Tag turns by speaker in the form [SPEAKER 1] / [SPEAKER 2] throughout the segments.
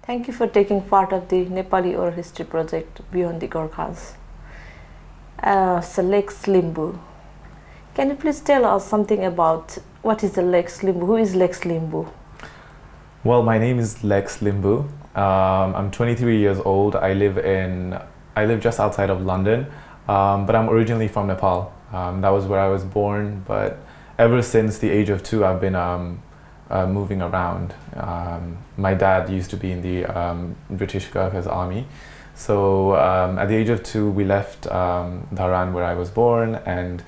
[SPEAKER 1] Thank you for taking part of the Nepali Oral History Project Beyond the Gurkhas. So Lex Limbu, can you please tell us something about what is the Lex Limbu? Who is Lex Limbu?
[SPEAKER 2] Well, my name is Lex Limbu. I'm 23 years old. I live just outside of London, but I'm originally from Nepal. That was where I was born, but ever since the age of 2, I've been moving around. My dad used to be in the British Gurkhas army. So at the age of 2, we left Dharan, where I was born, and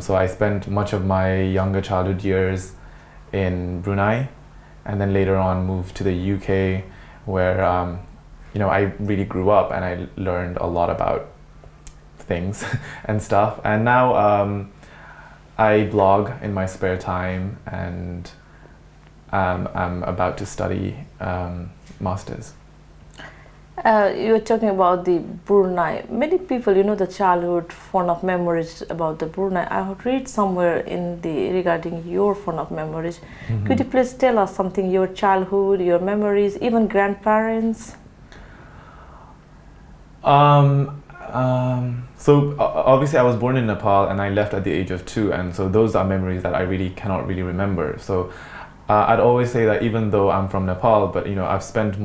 [SPEAKER 2] so I spent much of my younger childhood years in Brunei, and then later on moved to the UK, where I really grew up and I learned a lot about things and stuff. And now I blog in my spare time, and I'm about to study masters.
[SPEAKER 1] You were talking about the Brunei. Many people, the childhood fond of memories about the Brunei. I have read somewhere regarding your fond of memories. Mm-hmm. Could you please tell us something, your childhood, your memories, even grandparents?
[SPEAKER 2] So obviously I was born in Nepal and I left at the age of 2, and so those are memories that I really cannot really remember. So I'd always say that even though I'm from Nepal, but I've spent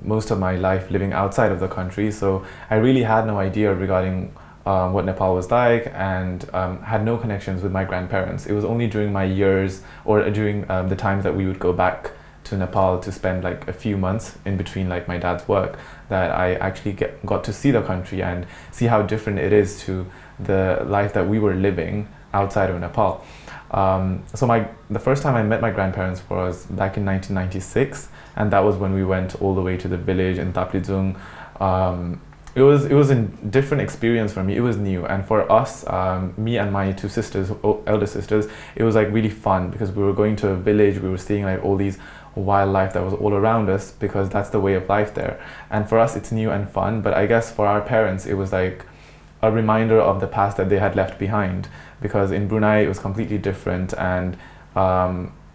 [SPEAKER 2] most of my life living outside of the country, so I really had no idea regarding what Nepal was like, and had no connections with my grandparents. It was only during my years, or during the times that we would go back to Nepal to spend like a few months in between like my dad's work, that I actually got to see the country and see how different it is to the life that we were living outside of Nepal. So the first time I met my grandparents was back in 1996, and that was when we went all the way to the village in Taplizung. It was a different experience for me. It was new, and for us, me and my 2 sisters, elder sisters, it was like really fun because we were going to a village. We were seeing like all these wildlife that was all around us, because that's the way of life there. And for us, it's new and fun. But I guess for our parents, it was like a reminder of the past that they had left behind, because in Brunei it was completely different, and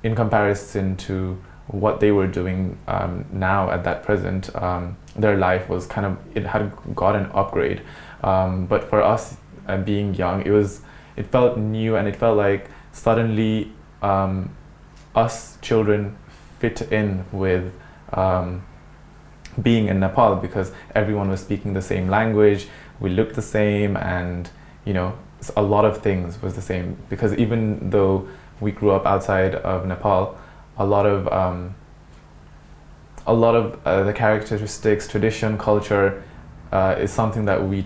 [SPEAKER 2] in comparison to what they were doing now at that present, their life was it had got an upgrade, but for us being young, it felt new, and it felt like suddenly us children fit in with being in Nepal, because everyone was speaking the same language, we looked the same, and a lot of things was the same, because even though we grew up outside of Nepal, a lot of the characteristics, tradition, culture is something that we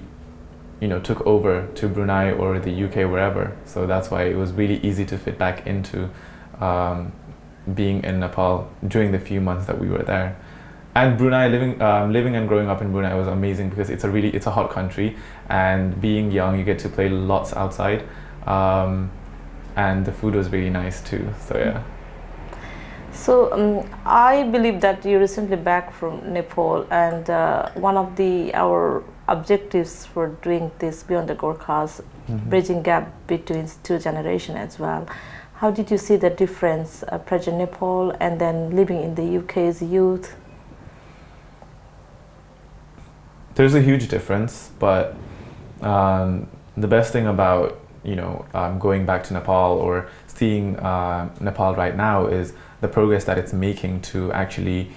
[SPEAKER 2] took over to Brunei or the UK, wherever. So that's why it was really easy to fit back into being in Nepal during the few months that we were there. And Brunei, living and growing up in Brunei was amazing, because it's a hot country, and being young, you get to play lots outside, and the food was really nice too. So yeah.
[SPEAKER 1] So I believe that you recently back from Nepal, and one of our objectives for doing this Beyond the Gurkhas, mm-hmm. bridging gap between 2 generations as well. How did you see the difference, present Nepal and then living in the UK's youth?
[SPEAKER 2] There's a huge difference, but the best thing about going back to Nepal or seeing Nepal right now is the progress that it's making to actually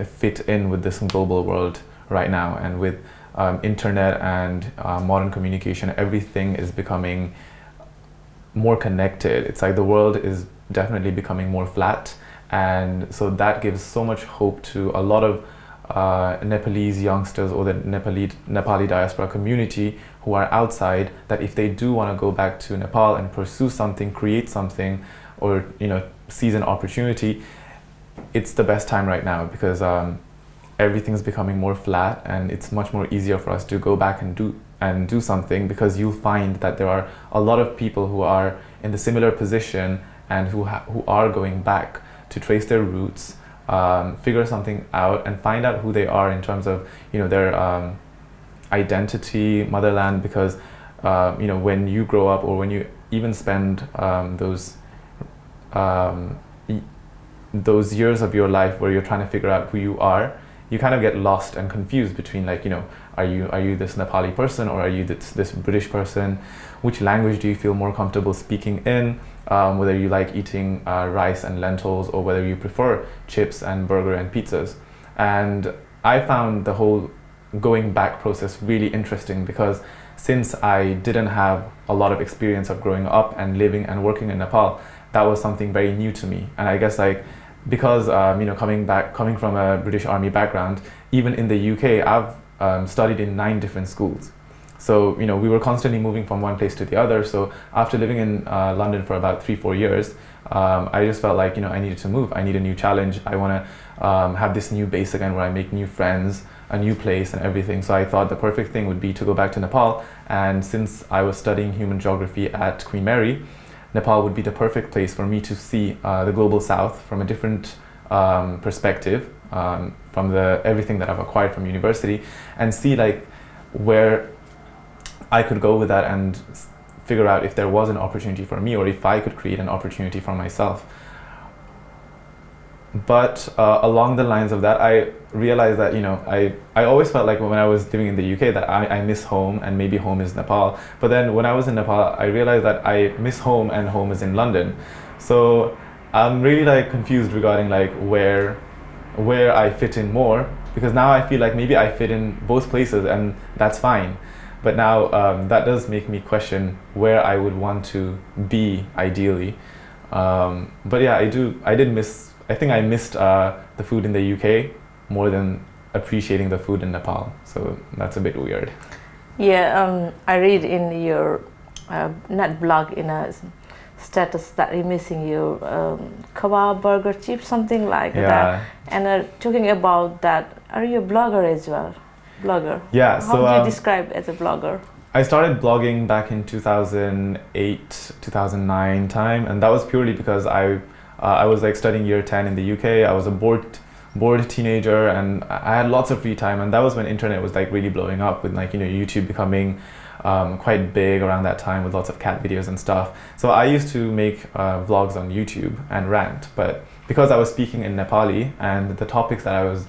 [SPEAKER 2] fit in with this global world right now. And with internet and modern communication, everything is becoming more connected. It's like the world is definitely becoming more flat, and so that gives so much hope to a lot of Nepalese youngsters or the Nepali diaspora community who are outside, that if they do want to go back to Nepal and pursue something, create something, or seize an opportunity, it's the best time right now, because everything's becoming more flat, and it's much more easier for us to go back and do something, because you'll find that there are a lot of people who are in the similar position and who are going back to trace their roots, figure something out, and find out who they are in terms of their identity, motherland. Because when you grow up, or when you even spend those those years of your life where you're trying to figure out who you are, you kind of get lost and confused between, like, you know, are you this Nepali person, or are you this British person? Which language do you feel more comfortable speaking in? Whether you like eating rice and lentils, or whether you prefer chips and burger and pizzas. And I found the whole going back process really interesting, because since I didn't have a lot of experience of growing up and living and working in Nepal, that was something very new to me. And I guess, like, because you know, coming from a British Army background, even in the UK, I've studied in 9 different schools. So, you know, we were constantly moving from one place to the other. So after living in London for about 3-4 years, I just felt like, you know, I needed to move. I need a new challenge. I want to have this new base again, where I make new friends, a new place and everything. So I thought the perfect thing would be to go back to Nepal. And since I was studying human geography at Queen Mary, Nepal would be the perfect place for me to see the global south from a different perspective, from everything that I've acquired from university, and see, like, where I could go with that and figure out if there was an opportunity for me, or if I could create an opportunity for myself. But along the lines of that, I realized that, you know, I always felt like when I was living in the UK that I miss home, and maybe home is Nepal. But then when I was in Nepal, I realized that I miss home and home is in London. So I'm really, like, confused regarding, like, where I fit in more, because now I feel like maybe I fit in both places, and that's fine. But now that does make me question where I would want to be ideally. But yeah, I think I missed the food in the UK more than appreciating the food in Nepal. So that's a bit weird.
[SPEAKER 1] Yeah, I read in your net blog in a status that you're missing your kebab, burger, chips, something like that. And talking about that, are you a blogger as well? Blogger?
[SPEAKER 2] Yeah.
[SPEAKER 1] How do you describe as a blogger? I
[SPEAKER 2] started blogging back in 2008, 2009 time, and that was purely because I was, like, studying year 10 in the UK. I was a bored teenager, and I had lots of free time, and that was when internet was, like, really blowing up, with, like, you know, YouTube becoming quite big around that time, with lots of cat videos and stuff. So I used to make vlogs on YouTube and rant, but because I was speaking in Nepali and the topics that I was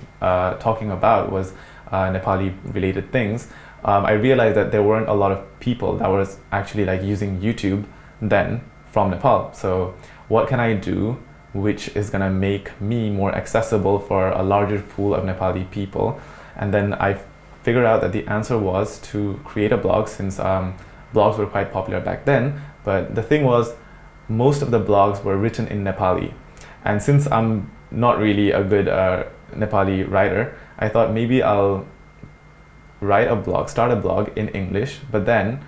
[SPEAKER 2] talking about was Nepali related things, I realized that there weren't a lot of people that was actually, like, using YouTube then from Nepal. So what can I do which is going to make me more accessible for a larger pool of Nepali people? And then I figured out that the answer was to create a blog, since blogs were quite popular back then. But the thing was, most of the blogs were written in Nepali. And since I'm not really a good Nepali writer, I thought maybe I'll start a blog in English, but then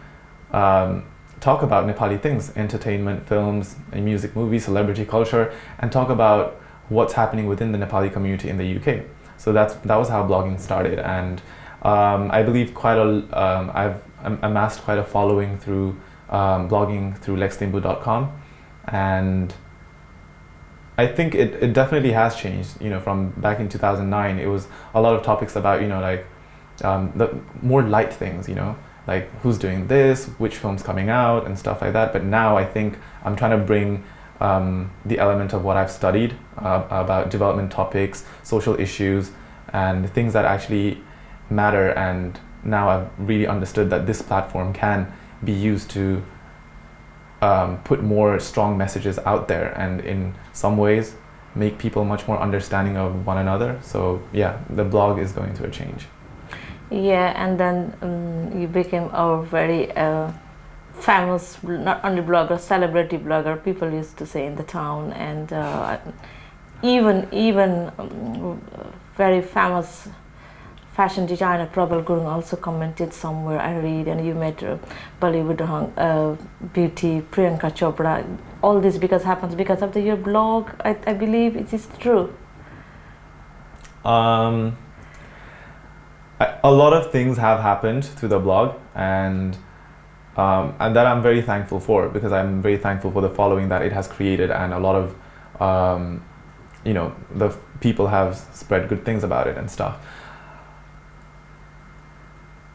[SPEAKER 2] talk about Nepali things, entertainment, films, music, movies, celebrity culture, and talk about what's happening within the Nepali community in the UK. So that was how blogging started, and I believe I've amassed quite a following through blogging through lexlimbu.com, and I think it definitely has changed. You know, from back in 2009, it was a lot of topics about, you know, like the more light things, you know, like who's doing this, which film's coming out, and stuff like that. But now I think I'm trying to bring the element of what I've studied about development topics, social issues, and things that actually matter. And now I've really understood that this platform can be used to put more strong messages out there, and in some ways make people much more understanding of one another. So yeah, the blog is going through a change. Yeah, and then you became a very famous, not only blogger, celebrity blogger, people used to say in the town, and even very famous fashion designer Prabal Gurung also commented somewhere, I read, and you met Bollywood beauty Priyanka Chopra. All this happens because of your blog. I believe it is true. A lot of things have happened through the blog, and that I'm very thankful for, because I'm very thankful for the following that it has created, and a lot of you know, the people have spread good things about it and stuff.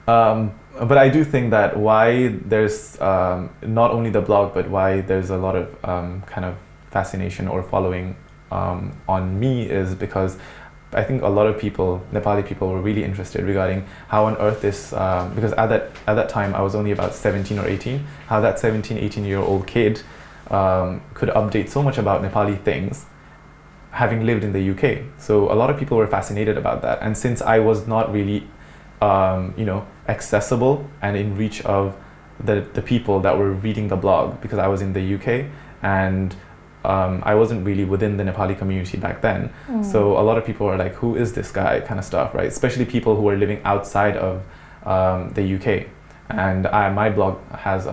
[SPEAKER 2] But I do think that why there's not only the blog, but why there's a lot of kind of fascination or following on me is because I think a lot of people, Nepali people, were really interested regarding how on earth this, because at that time I was only about 17 or 18, how that 17, 18-year-old kid could update so much about Nepali things, having lived in the UK. So a lot of people were fascinated about that. And since I was not really, accessible and in reach of the people that were reading the blog, because I was in the UK and I wasn't really within the Nepali community back then. So a lot of people are like, who is this guy, kind of stuff, right? Especially people who are living outside of the UK. And my blog has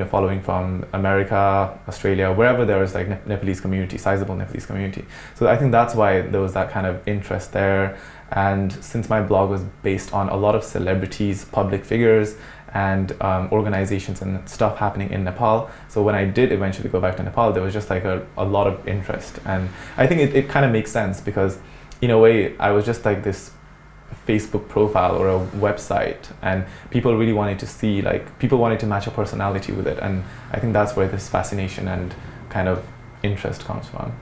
[SPEAKER 2] following from America, Australia, wherever there is like Nepalese community, sizable Nepalese community. So I think that's why there was that kind of interest there. And since my blog was based on a lot of celebrities, public figures, and organizations and stuff happening in Nepal, so when I did eventually go back to Nepal, there was just like a lot of interest. And I think it kind of makes sense because in a way I was just like this Facebook profile or a website, and people really wanted to see, like, people wanted to match a personality with it. And I think that's where this fascination and kind of interest comes from.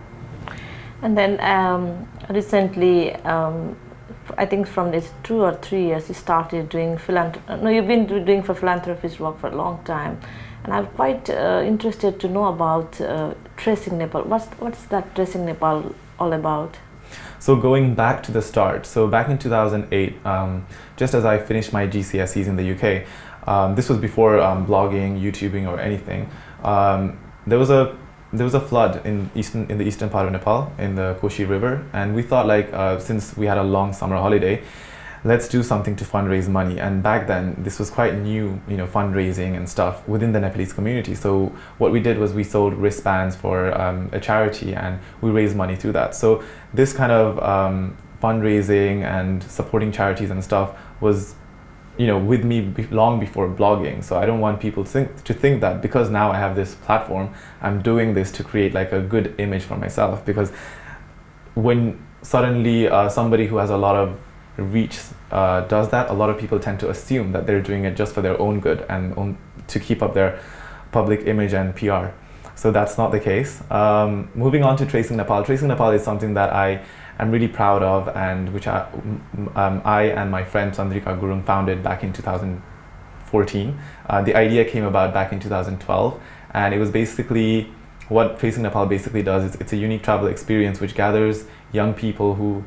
[SPEAKER 1] And then recently, I think from this 2 or 3 years, you started doing you've been doing for philanthropist work for a long time, and I'm quite interested to know about Tracing Nepal. What's that Tracing Nepal all about?
[SPEAKER 2] So going back to the start, so back in 2008, just as I finished my GCSEs in the UK, this was before blogging, YouTubing, or anything. There was a flood in the eastern part of Nepal, in the Koshi River, and we thought, like, since we had a long summer holiday, let's do something to fundraise money. And back then, this was quite new, fundraising and stuff within the Nepalese community. So what we did was we sold wristbands for a charity, and we raised money through that. So this kind of fundraising and supporting charities and stuff was, with me long before blogging. So I don't want people to think that because now I have this platform, I'm doing this to create like a good image for myself. Because when suddenly somebody who has a lot of reach does that, a lot of people tend to assume that they're doing it just for their own good and to keep up their public image and PR. So that's not the case. Moving on to Tracing Nepal. Tracing Nepal is something that I'm really proud of, and which I and my friend Chandrika Gurung founded back in 2014. The idea came about back in 2012, and it was basically what Tracing Nepal basically does is it's a unique travel experience which gathers young people who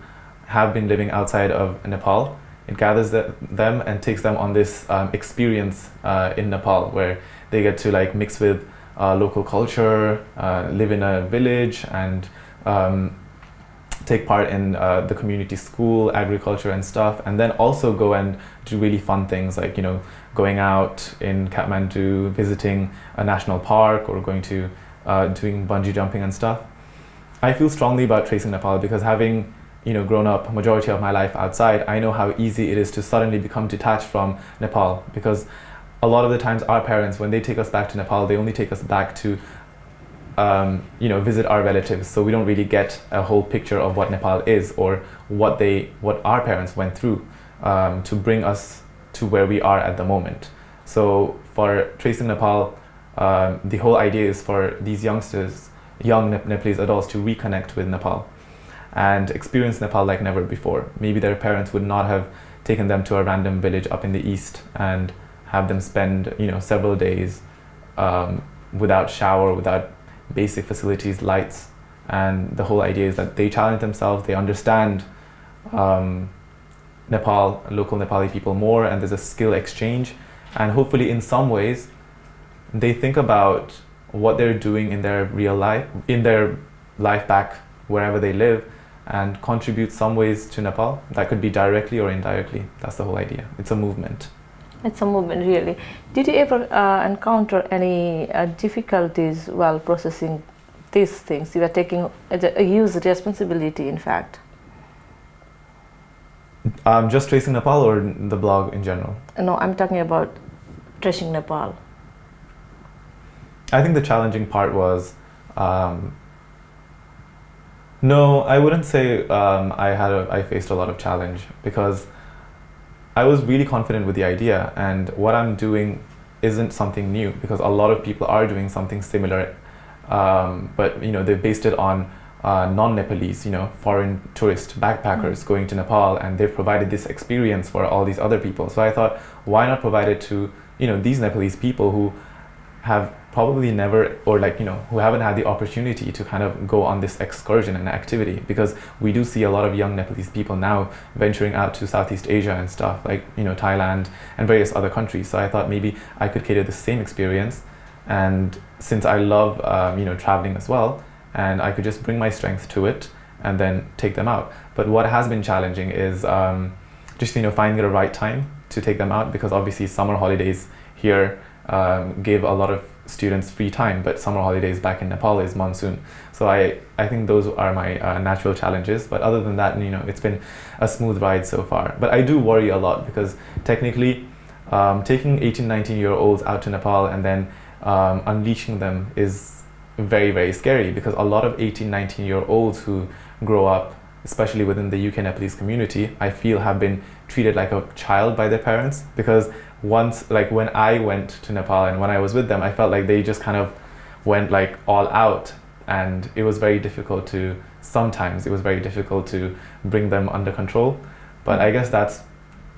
[SPEAKER 2] have been living outside of Nepal. It gathers them and takes them on this experience in Nepal, where they get to like mix with local culture, live in a village, and take part in the community school, agriculture and stuff, and then also go and do really fun things like, going out in Kathmandu, visiting a national park, or going to doing bungee jumping and stuff. I feel strongly about Tracing Nepal because having grown up majority of my life outside, I know how easy it is to suddenly become detached from Nepal, because a lot of the times our parents, when they take us back to Nepal, they only take us back to visit our relatives, so we don't really get a whole picture of what Nepal is, or what our parents went through to bring us to where we are at the moment. So for Tracing Nepal, the whole idea is for these youngsters, young Nepalese adults, to reconnect with Nepal and experience Nepal like never before. Maybe their parents would not have taken them to a random village up in the east and have them spend several days without shower, without basic facilities, lights. And the whole idea is that they challenge themselves, they understand Nepal, local Nepali people more, and there's a skill exchange, and hopefully in some ways they think about what they're doing in their real life, in their life back wherever they live, and contribute some ways to Nepal. That could be directly or indirectly. That's the whole idea. It's a movement.
[SPEAKER 1] It's a movement, really. Did you ever encounter any difficulties while processing these things? You are taking a huge responsibility, in fact.
[SPEAKER 2] Just Tracing Nepal or the blog in general?
[SPEAKER 1] No, I'm talking about Tracing Nepal.
[SPEAKER 2] I think the challenging part was, no, I wouldn't say I faced a lot of challenge, because I was really confident with the idea, and what I'm doing isn't something new, because a lot of people are doing something similar, but they based it on non-Nepalese, foreign tourist backpackers going to Nepal, and they've provided this experience for all these other people. So I thought, why not provide it to, these Nepalese people who have probably never, or who haven't had the opportunity to kind of go on this excursion and activity, because we do see a lot of young Nepalese people now venturing out to Southeast Asia and stuff, like, Thailand and various other countries. So I thought maybe I could cater the same experience, and since I love, traveling as well, and I could just bring my strength to it and then take them out. But what has been challenging is just, finding the right time to take them out, because obviously summer holidays here gave a lot of students free time, but summer holidays back in Nepal is monsoon. So I think those are my natural challenges. But other than that, it's been a smooth ride so far. But I do worry a lot, because technically taking 18, 19-year-olds out to Nepal and then unleashing them is very, very scary, because a lot of 18, 19-year-olds who grow up, especially within the UK Nepalese community, I feel have been treated like a child by their parents. Because once, like when I went to Nepal and when I was with them, I felt like they just kind of went like all out, and it was very difficult to bring them under control. But I guess that's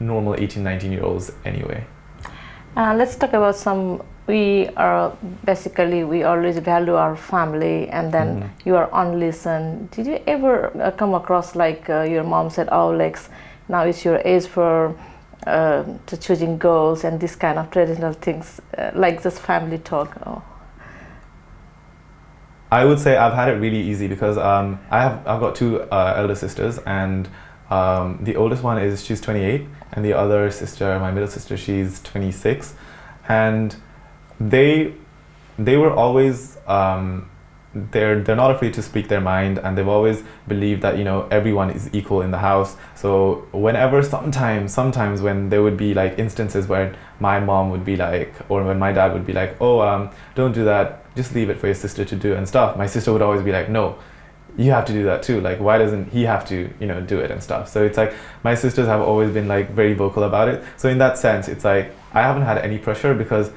[SPEAKER 2] normal 18, 19-year-olds anyway.
[SPEAKER 1] Let's talk about we always value our family, and then you are unlistened. Did you ever come across your mom said, "Oh, Lex, now it's your age for to choosing goals," and this kind of traditional things, like this family talk? Oh.
[SPEAKER 2] I would say I've had it really easy, because I've got two elder sisters, and the oldest one she's 28, and the other sister, my middle sister, she's 26, and they were always they're not afraid to speak their mind, and they've always believed that everyone is equal in the house. So whenever sometimes when there would be like instances where my mom would be like, or when my dad would be like, "Oh, don't do that, just leave it for your sister to do," and stuff, my sister would always be like, "No, you have to do that too, like why doesn't he have to do it," and stuff. So it's like my sisters have always been like very vocal about it. So in that sense, it's like I haven't had any pressure, because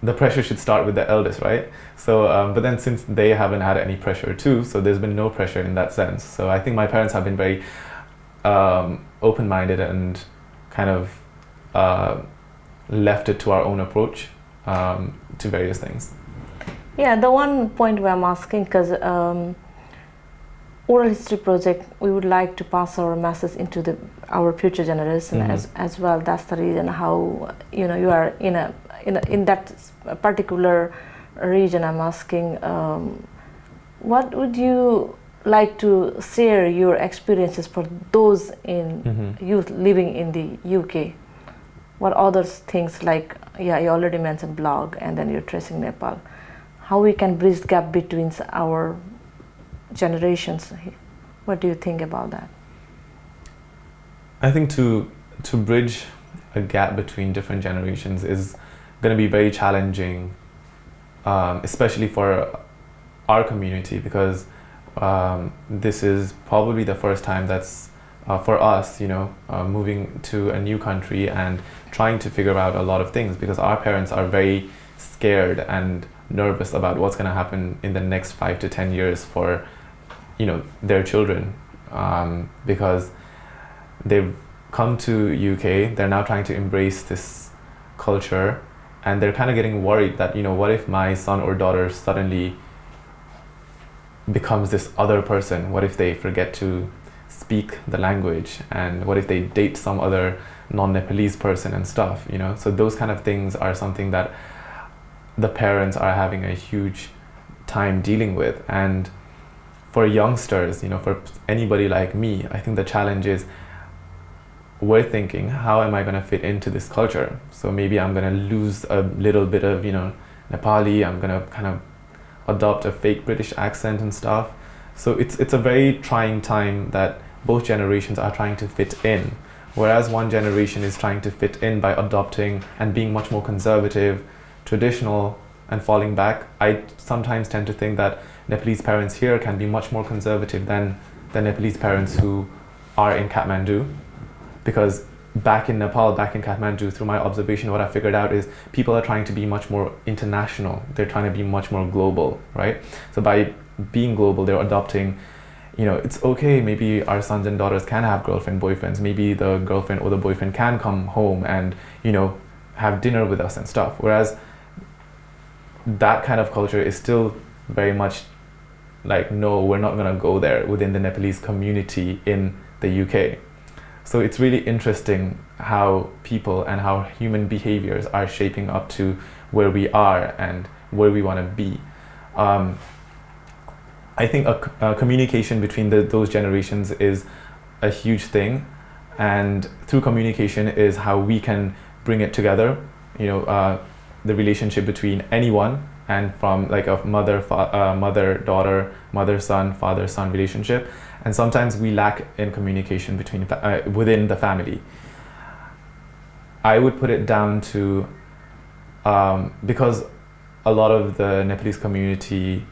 [SPEAKER 2] the pressure should start with the eldest, right? So but then since they haven't had any pressure too, so there's been no pressure in that sense. So I think my parents have been very open-minded and kind of left it to our own approach to various things.
[SPEAKER 1] Yeah, the one point where I'm asking, because Oral History Project, we would like to pass our message into our future generation as well. That's the reason how you are in that particular region. I'm asking, what would you like to share your experiences for those in youth living in the UK? What other things, like you already mentioned blog, and then you're Tracing Nepal. How we can bridge the gap between our generations? What do you think about that?
[SPEAKER 2] I think to bridge a gap between different generations is going to be very challenging, especially for our community, because this is probably the first time that's for us, moving to a new country and trying to figure out a lot of things, because our parents are very scared and nervous about what's going to happen in the next 5 to 10 years for their children, because they've come to UK, they're now trying to embrace this culture, and they're kind of getting worried that what if my son or daughter suddenly becomes this other person? What if they forget to speak the language, and what if they date some other non-Nepalese person and stuff, So those kind of things are something that the parents are having a huge time dealing with. And for youngsters, for anybody like me, I think the challenge is we're thinking, how am I going to fit into this culture? So maybe I'm going to lose a little bit of Nepali, I'm going to kind of adopt a fake British accent and stuff. So it's a very trying time that both generations are trying to fit in, whereas one generation is trying to fit in by adopting and being much more conservative, traditional, and falling back. I sometimes tend to think that Nepalese parents here can be much more conservative than the Nepalese parents who are in Kathmandu, because back in Nepal, back in Kathmandu, through my observation, what I figured out is people are trying to be much more international. They're trying to be much more global, right? So by being global, they're adopting, it's okay, maybe our sons and daughters can have girlfriend, boyfriends. Maybe the girlfriend or the boyfriend can come home and, have dinner with us and stuff. Whereas that kind of culture is still very much like, no, we're not going to go there within the Nepalese community in the UK. So it's really interesting how people and how human behaviors are shaping up to where we are and where we want to be. I think a communication between those generations is a huge thing, and through communication is how we can bring it together. The relationship between anyone, and from like a mother-daughter, mother-son, father-son relationship. And sometimes we lack in communication between within the family. I would put it down to because a lot of the Nepalese community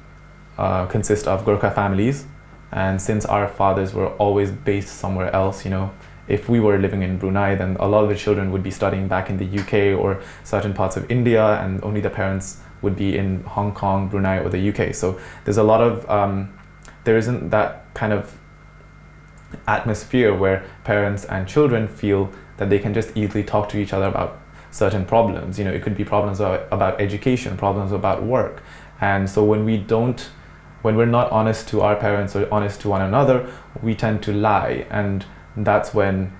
[SPEAKER 2] consist of Gurkha families, and since our fathers were always based somewhere else, if we were living in Brunei, then a lot of the children would be studying back in the UK or certain parts of India, and only the parents would be in Hong Kong, Brunei, or the UK. So there's a lot of there isn't that kind of atmosphere where parents and children feel that they can just easily talk to each other about certain problems. It could be problems about education, problems about work. And so when we're not honest to our parents or honest to one another, we tend to lie, and that's when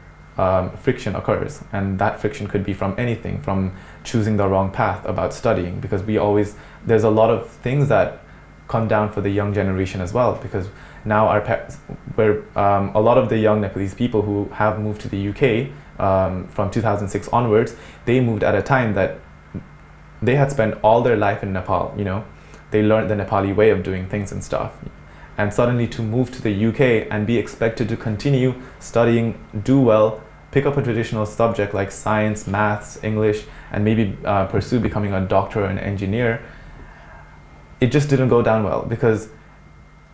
[SPEAKER 2] friction occurs. And that friction could be from anything, from choosing the wrong path about studying, because there's a lot of things that come down for the young generation as well, because now a lot of the young Nepalese people who have moved to the UK from 2006 onwards, they moved at a time that they had spent all their life in Nepal. They learned the Nepali way of doing things and stuff, and suddenly to move to the UK and be expected to continue studying, do well, pick up a traditional subject like science, maths, English, and maybe pursue becoming a doctor or an engineer, it just didn't go down well, because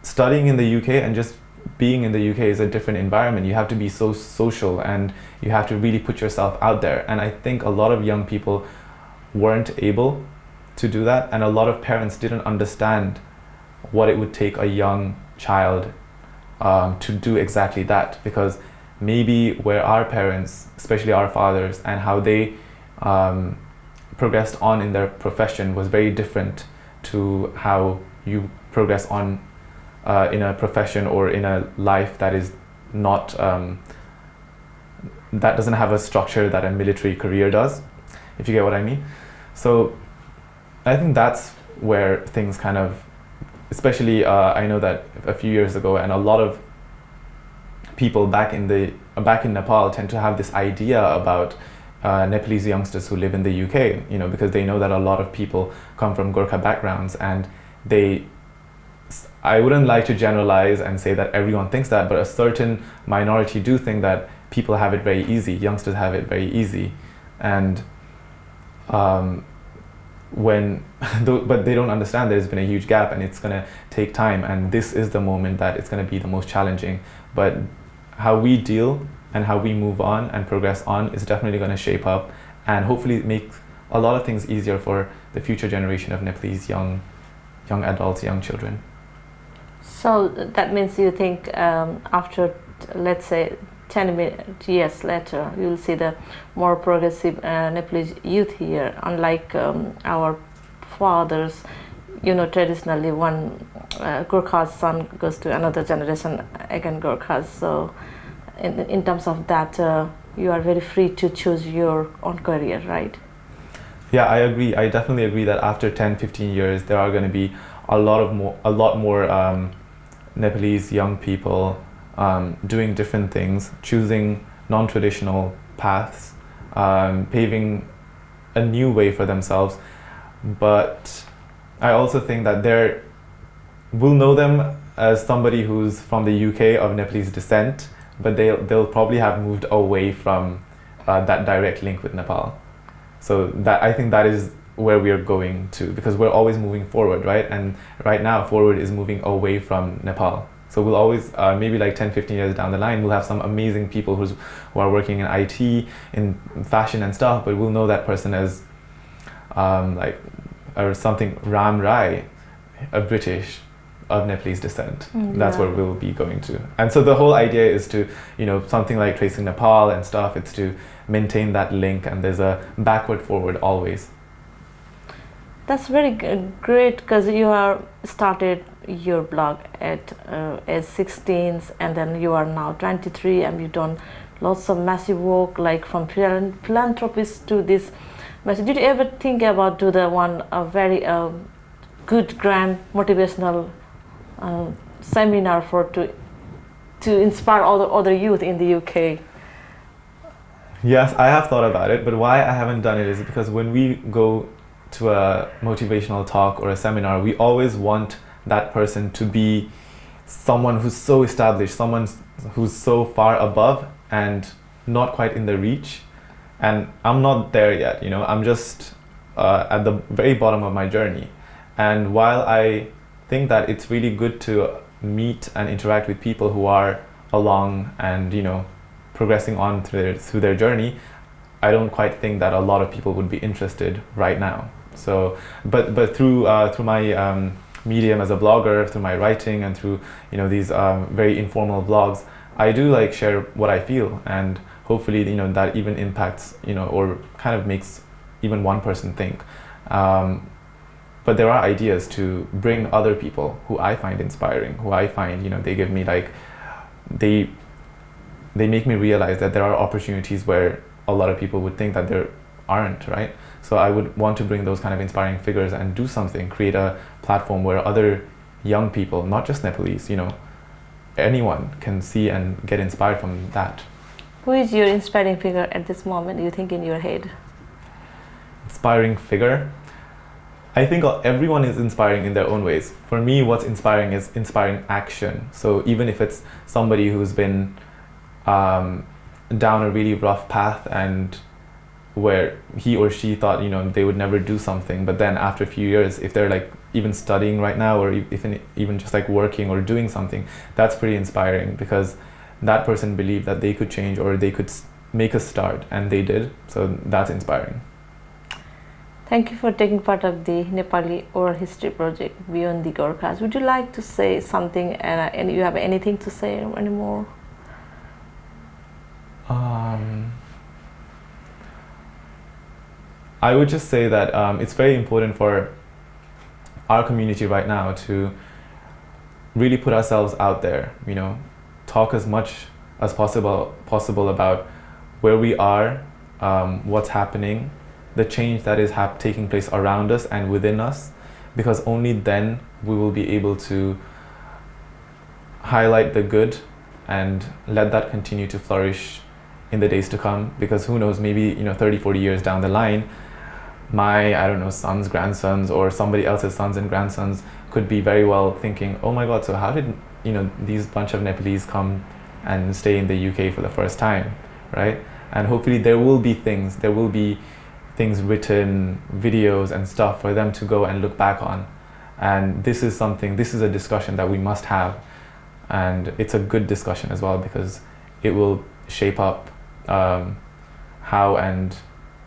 [SPEAKER 2] studying in the UK and just being in the UK is a different environment. You have to be so social, and you have to really put yourself out there. And I think a lot of young people weren't able to do that, and a lot of parents didn't understand what it would take a young child to do exactly that, because maybe where our parents, especially our fathers, and how they progressed on in their profession was very different to how you progress on in a profession or in a life that is not that doesn't have a structure that a military career does, if you get what I mean. So I think that's where things kind of, especially I know that a few years ago, and a lot of people back in Nepal tend to have this idea about Nepalese youngsters who live in the UK, because they know that a lot of people come from Gurkha backgrounds, and I wouldn't like to generalize and say that everyone thinks that, but a certain minority do think that people have it very easy, youngsters have it very easy, and but they don't understand there's been a huge gap, and it's going to take time, and this is the moment that it's going to be the most challenging. But how we deal and how we move on and progress on is definitely going to shape up and hopefully make a lot of things easier for the future generation of Nepalese young adults, young children.
[SPEAKER 1] So that means you think after, let's say, 10 years later, you'll see the more progressive Nepalese youth here, unlike our fathers. Traditionally one Gurkha's son goes to another generation, again Gurkhas. So in terms of that, you are very free to choose your own career, right?
[SPEAKER 2] Yeah, I agree. I definitely agree that after 10-15 years, there are going to be a lot more Nepalese young people doing different things, choosing non-traditional paths, paving a new way for themselves. But I also think that we'll know them as somebody who's from the UK of Nepalese descent, but they'll probably have moved away from that direct link with Nepal. So I think that is where we are going to, because we're always moving forward, right? And right now, forward is moving away from Nepal. So we'll always, maybe like 10, 15 years down the line, we'll have some amazing people who are working in IT, in fashion and stuff, but we'll know that person as or something Ram Rai, a British of Nepalese descent. That's where we'll be going to. And so the whole idea is to, something like Tracing Nepal and stuff, it's to maintain that link, and there's a backward forward always.
[SPEAKER 1] That's very great, because you are started your blog at as 16, and then you are now 23, and you've done lots of massive work, like from philanthropist to this. But did you ever think about do the one very good grand motivational seminar to inspire other youth in the UK?
[SPEAKER 2] Yes, I have thought about it, but why I haven't done it is because when we go to a motivational talk or a seminar, we always want that person to be someone who's so established, someone who's so far above and not quite in the reach. And I'm not there yet, I'm just at the very bottom of my journey. And while I think that it's really good to meet and interact with people who are along and progressing on through their journey, I don't quite think that a lot of people would be interested right now. So, but through my medium as a blogger, through my writing, and through these very informal vlogs, I do share what I feel, and hopefully that even impacts or kind of makes even one person think. But there are ideas to bring other people who I find inspiring, who I find they give me they make me realize that there are opportunities where a lot of people would think that there aren't, right? So I would want to bring those kind of inspiring figures and do something, create a platform where other young people, not just Nepalese, anyone can see and get inspired from that.
[SPEAKER 1] Who is your inspiring figure at this moment, you think, in your head?
[SPEAKER 2] Inspiring figure? I think everyone is inspiring in their own ways. For me, what's inspiring is inspiring action. So even if it's somebody who's been down a really rough path, and where he or she thought they would never do something, but then after a few years, if they're even studying right now, or even just working or doing something, that's pretty inspiring, because that person believed that they could change, or they could make a start, and they did. So that's inspiring.
[SPEAKER 1] Thank you for taking part of the Nepali Oral History Project Beyond the Gurkhas. Would you like to say something, and you have anything to say anymore?
[SPEAKER 2] I would just say that it's very important for our community right now to really put ourselves out there, talk as much as possible about where we are, what's happening, the change that is taking place around us and within us, because only then we will be able to highlight the good and let that continue to flourish in the days to come. Because who knows, maybe 30, 40 years down the line, my sons, grandsons, or somebody else's sons and grandsons could be very well thinking, oh my god, so how did these bunch of Nepalese come and stay in the UK for the first time, right? And hopefully there will be things written, videos and stuff for them to go and look back on. And this is a discussion that we must have, and it's a good discussion as well, because it will shape up how and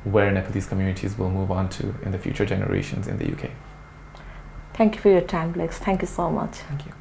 [SPEAKER 2] where Nepalese communities will move on to in the future generations in the UK.
[SPEAKER 1] Thank you for your time, Lex. Thank you so much.
[SPEAKER 2] Thank you.